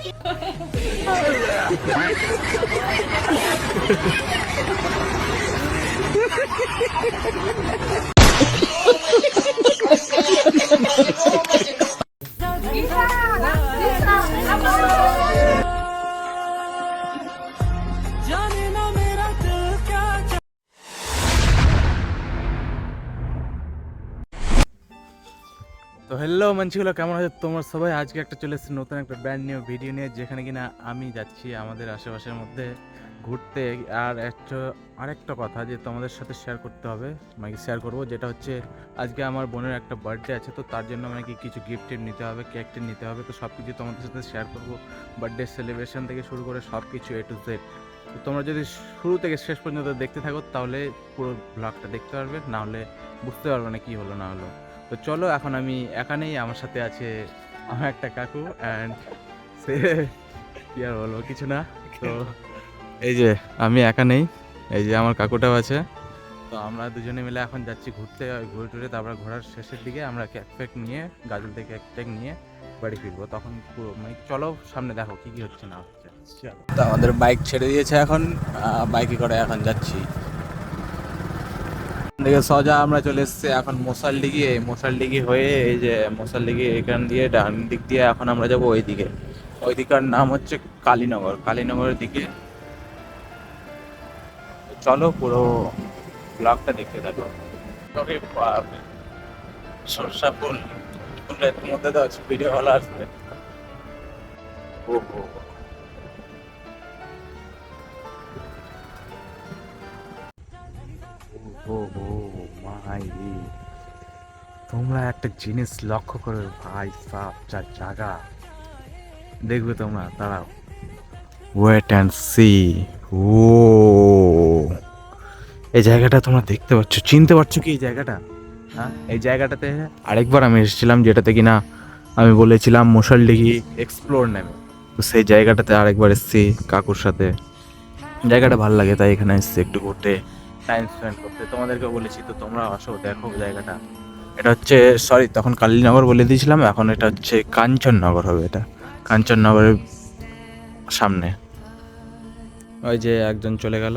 তো হ্যালো মানছিগুলো, কেমন আছে তোমার সবাই? আজকে একটা চলে এসেছি নতুন একটা ব্র্যান্ড নিউ ভিডিও নিয়ে, যেখানে কিনা আমি যাচ্ছি আমাদের আশেপাশের মধ্যে ঘুরতে। আর আরেকটা কথা যে তোমাদের সাথে শেয়ার করতে হবে, মানে শেয়ার করবো, যেটা হচ্ছে আজকে আমার বোনের একটা বার্থডে আছে। তো তার জন্য মানে কিছু গিফট নিতে হবে, কেক নিতে হবে। তো সব কিছু তোমাদের সাথে শেয়ার করবো, বার্থডে সেলিব্রেশন থেকে শুরু করে সব কিছু A to Z। তো তোমরা যদি শুরু থেকে শেষ পর্যন্ত দেখতে থাকো তাহলে পুরো ব্লগটা দেখতে পারবে, না হলে বুঝতে পারবে না কী হলো না হলো। তো চলো, এখন আমি একা নেই, আমার সাথে আছে আমার একটা কাকু, অ্যান্ড সে কি আর বলবো, কিছু না। তো এই যে আমি একা নেই, এই যে আমার কাকুটাও আছে। তো আমরা দুজনে মিলে এখন যাচ্ছি ঘুরতে, ঘুরে টুরে তারপর ঘোরার শেষের দিকে আমরা কেক ফেক নিয়ে, গাজল থেকে কেক টেক নিয়ে বাড়ি ফিরবো। তখন পুরো মানে চলো সামনে দেখো কি কি হচ্ছে না হচ্ছে। তো আমাদের বাইক ছেড়ে দিয়েছে, এখন বাইকে করে এখন যাচ্ছি দেখে সোজা আমরা চলে এসেছি এখন মশালডিগি হয়ে, এই যে মশালডিগি এখান দিয়ে ডান দিক দিয়ে এখন আমরা যাবো ওইদিকে। ওই দিকার নাম হচ্ছে কালীনগরের দিকে। চলো পুরো ব্লগটা দেখতে থাকো। সরষা ফুলের মধ্যে তো ভিডিও ভালো আসবে। ও ও ও মাই, তোমরা একটা জিনিস লক্ষ্য করো ভাই সাব, যা জায়গা দেখবে তোমরা, দাঁড়াও, ওয়েট অ্যান্ড সি। ও, এই জায়গাটা তোমরা দেখতে পাচ্ছ, চিনতে পারছো কি এই জায়গাটা? হ্যাঁ, এই জায়গাটাতে আরেকবার আমি এসেছিলাম, যেটাতে কিনা আমি বলেছিলাম মশালডিঘি এক্সপ্লোর নেবে। তো সেই জায়গাটাতে আরেকবার এসেছি কাকুর সাথে। জায়গাটা ভালো লাগে, তাই এখানে এসেছি একটু ঘুরতে, টাইম স্পেন্ড করতে। তোমাদেরকে বলেছি তো তোমরা আসো, দেখো জায়গাটা। এটা হচ্ছে, সরি তখন কালীনগর বলে দিয়েছিলাম, এখন এটা হচ্ছে কাঞ্চননগর হবে। এটা কাঞ্চননগরের সামনে। ওই যে একজন চলে গেল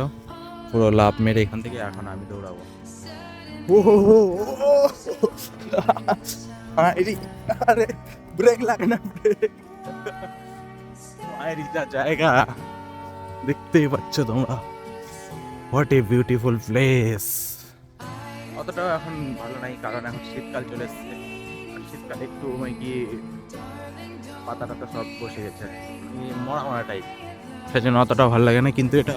পুরো লাফ মেরে এখান থেকে, এখন আমি দৌড়াবো। আরে ব্রেক লাগে না, যা জায়গা দেখতেই পাচ্ছ তোমরা, হোয়াট এ বিউটিফুল প্লেস। অতটাও এখন ভালো নাই, কারণ এখন শীতকাল চলে এসছে, আর শীতকালে একটু কি পাতা টাতা সব বসে গেছে, মরা মরা টাইপ, সেজন্য অতটা ভালো লাগে না। কিন্তু এটা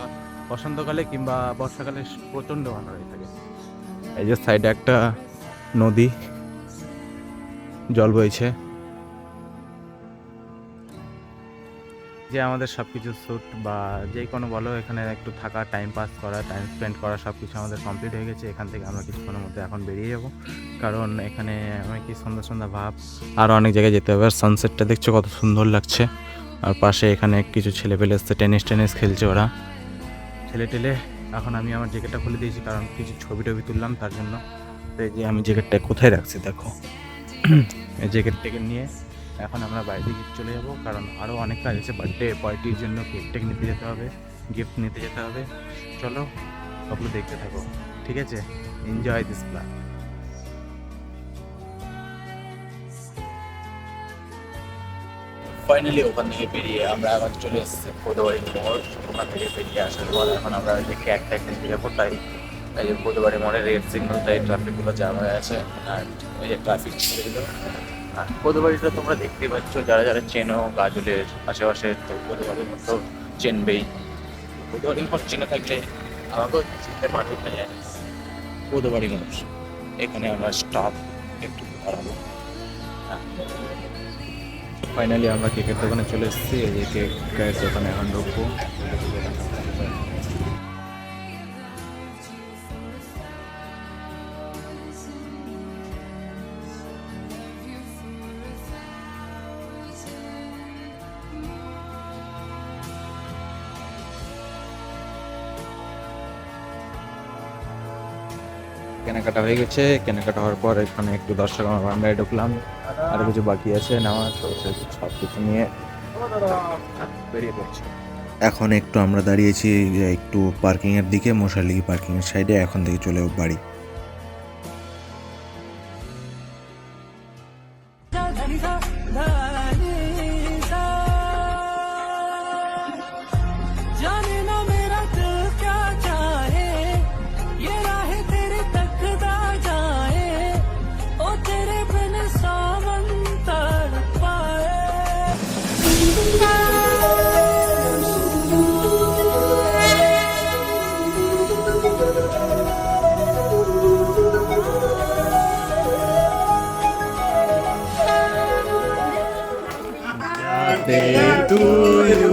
বসন্তকালে কিংবা বর্ষাকালে প্রচণ্ড ভালো হয়ে থাকে। এই যে সাইডে একটা নদী জল বইছে, যে আমাদের সব কিছু শ্যুট বা যে কোনো বলো, এখানে একটু থাকা, টাইম পাস করা, টাইম স্পেন্ড করা সব কিছু আমাদের কমপ্লিট হয়ে গেছে। এখান থেকে আমরা কিছুক্ষণের মধ্যে এখন বেরিয়ে যাব, কারণ এখানে অনেক কি সন্ধ্যা সন্ধ্যা ভাব, আর অনেক জায়গায় যেতে হবে। আর সানসেটটা দেখছো কত সুন্দর লাগছে। আর পাশে এখানে কিছু ছেলে পেলে এসছে, টেনিস খেলছে ওরা, টেলে। এখন আমি আমার জ্যাকেটটা খুলে দিয়েছি, কারণ কিছু ছবি টবি তুললাম তার জন্য। তো এই যে আমি জ্যাকেটটা কোথায় রাখছি দেখো, এই জ্যাকেটটাকে নিয়ে এখন আমরা বাইরে দিকে চলে যাব, কারণ আরও অনেক কাজ আছে। বার্থডে পার্টির জন্য কেক নিতে যেতে হবে, গিফট নিতে যেতে হবে। চলো সবগুলো দেখতে থাকো, ঠিক আছে? Enjoy this plan. ফাইনালি ওখান থেকে বেরিয়ে আমরা আবার চলে এসেছি পদুয়ারি মোড়। ওখান থেকে বেরিয়ে আসার পর এখন আমরা কেক নিতে যাবো, তাই এই যে পদুয়ারি মোড়ের রেড সিগন্যাল, তাই ট্রাফিকগুলো জ্যাম হয়ে আছে। আর এই যে ট্রাফিক ছেড়ে দিল। আর পদুয়ারিটা তোমরা দেখতেই পাচ্ছ, যারা যারা চেনো গাজলের আশেপাশে, তো পদুয়ারির মতো চেনবেই। পদুয়ারির মোড় চেনে থাকলে আমাকেও চিনতে পারবে, পদুয়ারি মোড়। এখানে আমরা স্টপ একটু দাঁড়াবো। ফাইনালি আমরা কেকের দোকানে চলে এসেছি, এই যে কেকের দোকানে এখন ঢুকবো। কেনাকাটা হয়ে গেছে, কেনাকাটা হওয়ার পর এখানে একটু দর্শক আমরা ঢুকলাম, আর কিছু বাকি আছে নেওয়া, তো সব কিছু নিয়ে বেরিয়ে পড়ছে। এখন একটু আমরা দাঁড়িয়েছি একটু পার্কিংয়ের দিকে, মশালি পার্কিংয়ের সাইডে। এখন থেকে চলে যাব বাড়ি। Birthday to you.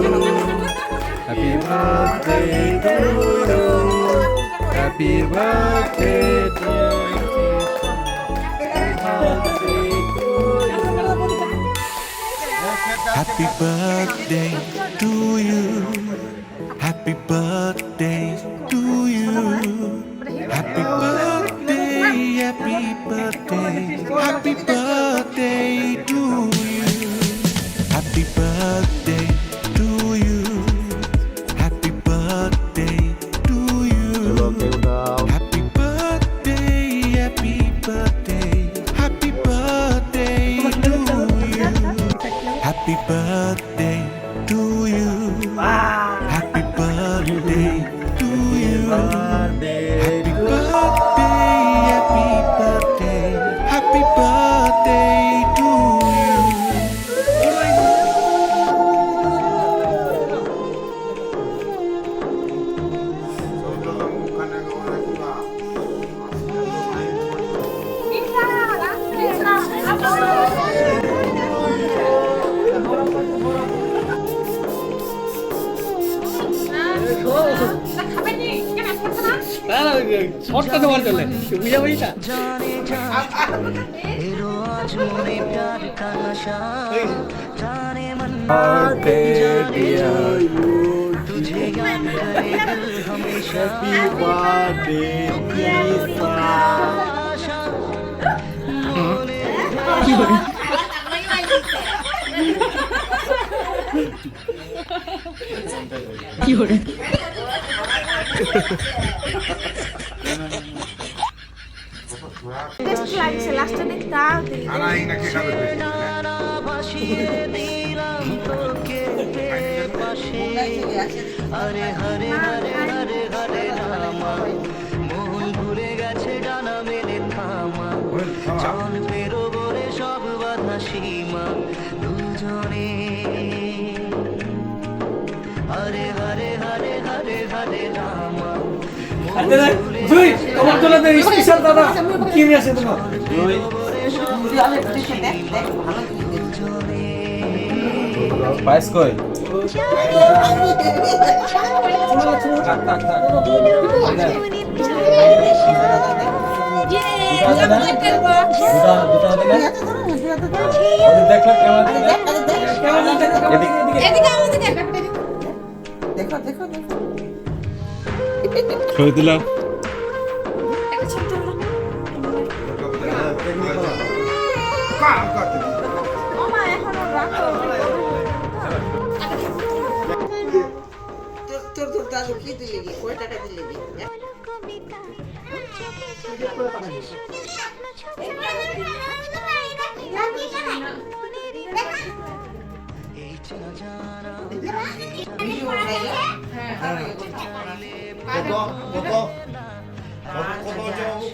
Happy birthday to you. Happy birthday to you. Happy birthday to you. Happy birthday to you. Happy birthday, happy birthday, happy birthday to you. Happy birthday to you. Happy birthday to you. Happy birthday, happy birthday, happy birthday to you. Happy birthday to you. Happy birthday to you. Happy birthday, happy birthday, happy birthday to you. শর্টটা দেওয়ার জন্য বুঝা বুঝি না কি করে হরে হরে হরে হরে হরে রামা মোহন ঘুরে গেছে ডানা মেলে থামা চাঁদ পেরো বলে সব বাধা সীমা দুজনে হরে হরে হরে হরে হরে রামা জুই তোমার জন্য তো স্পেশাল দাদা কি নিয়ে আসে তোমার জুই পায়েস কই? ছবি দিলাম। কি দিলি কয় টাকা দিলি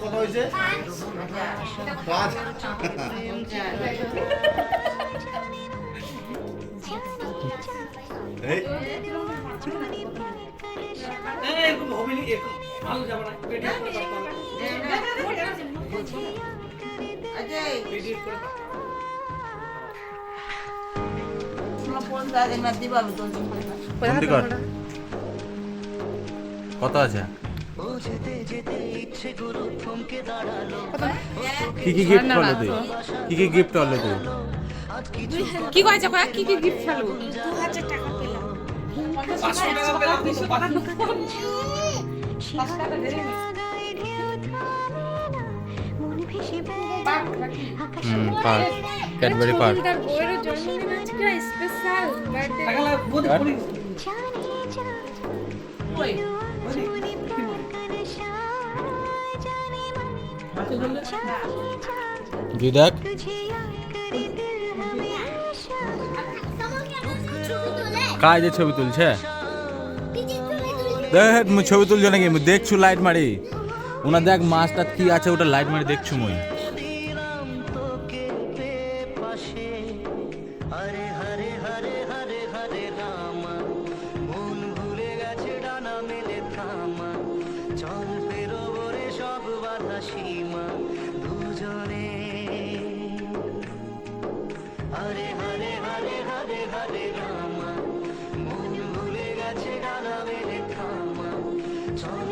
কত হয়েছে? 5 ভালো যাবে না কত আছে? কি কি গিফট করলে তুই? কি কি গিফট করলে তুই? কি কইছ কয় কি কি গিফট খেলো 2000 টাকা পেলাম 500 টাকা পেলাম 200 টাকা 500 টাকা দিয়ে পার্ক ক্যাডবেরি পার্ক তার বউয়ের জন্মদিন আজকে স্পেশাল বার্থডে টাকা বোধ করি ওই কি দেখ কাজ যে ছবি তুলছে দেখ মুই ছবি তুলছো নাকি মুই দেখছু লাইট মারি ওনা দেখ মাছটা কি আছে ওটা লাইট মারি দেখছু মুই দিলাম তোকে পেয়ে পাশে হরে হরে হরে হরে হরে রামা মন ভুলে গেছে ডানা মেলে থামা চল পেরোবো রে সব বাধা সীমা দুজনে হরে হরে হরে হরে হরে রামা মন ভুলে গেছে ডানা মেলে থামা চল